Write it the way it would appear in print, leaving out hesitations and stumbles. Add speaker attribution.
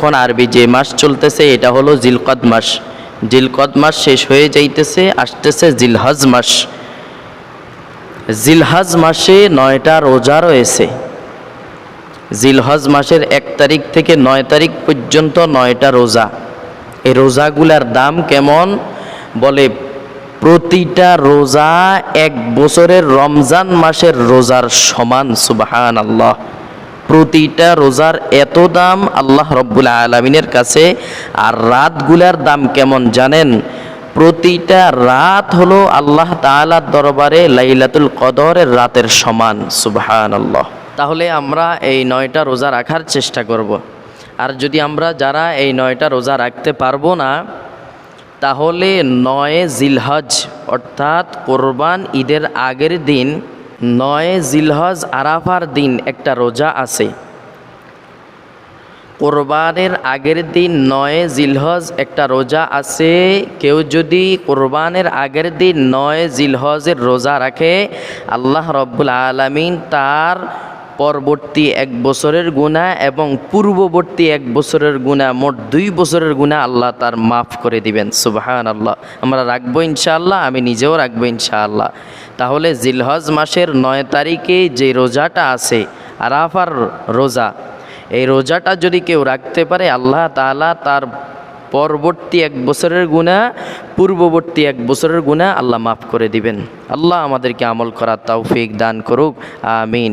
Speaker 1: এখন আরবি যে মাস চলতেছে এটা হলো জিলকদ মাস। জিলকদ মাস শেষ হয়ে যাইতেছে, আসতেছে জিলহজ মাস। জিলহজ মাসে 9টা রোজা রয়েছে। জিলহজ মাসের 1 তারিখ থেকে 9 তারিখ পর্যন্ত 9টা রোজা। এই রোজাগুলার দাম কেমন? বলে প্রতিটা রোজা 1 বছরের রমজান মাসের রোজার সমান। সুবহানাল্লাহ। প্রতিটা রোজার এত দাম আল্লাহ রব্বুল আলামিনের কাছে। আর রাতগুলার দাম কেমন জানেন? প্রতিটা রাত হলো আল্লাহ তাআলার দরবারে লাইলাতুল কদরের রাতের সমান। সুবহানাল্লাহ। তাহলে আমরা এই 9টা রোজা রাখার চেষ্টা করব। আর যদি আমরা যারা এই 9টা রোজা রাখতে পারবো না, তাহলে 9 জিলহজ অর্থাৎ কোরবান ঈদের আগের দিন 9 জিলহজ আরাফার দিন একটা রোজা আছে। কোরবানের আগের দিন 9 জিলহজ একটা রোজা আছে। কেউ যদি কোরবানের আগের দিন 9 জিলহজের রোজা রাখে, আল্লাহ রব্বুল আলামিন তার পরবর্তী 1 বছরের গুনাহ এবং পূর্ববর্তী 1 বছরের গুনাহ, মোট 2 বছরের গুনাহ আল্লাহ তার মাফ করে দিবেন। সুবহানাল্লাহ। আমরা রাখবো ইনশাআল্লাহ, আমি নিজেও রাখবো ইনশাআল্লাহ। তাহলে জিলহজ মাসের 9 তারিখে যে রোজাটা আছে আরাফার রোজা, এই রোজাটা যদি কেউ রাখতে পারে, আল্লাহ তাআলা তার পরবর্তী 1 বছরের গুনাহ, পূর্ববর্তী 1 বছরের গুনাহ আল্লাহ মাফ করে দিবেন। আল্লাহ আমাদেরকে আমল করার তৌফিক দান করুক। আমিন।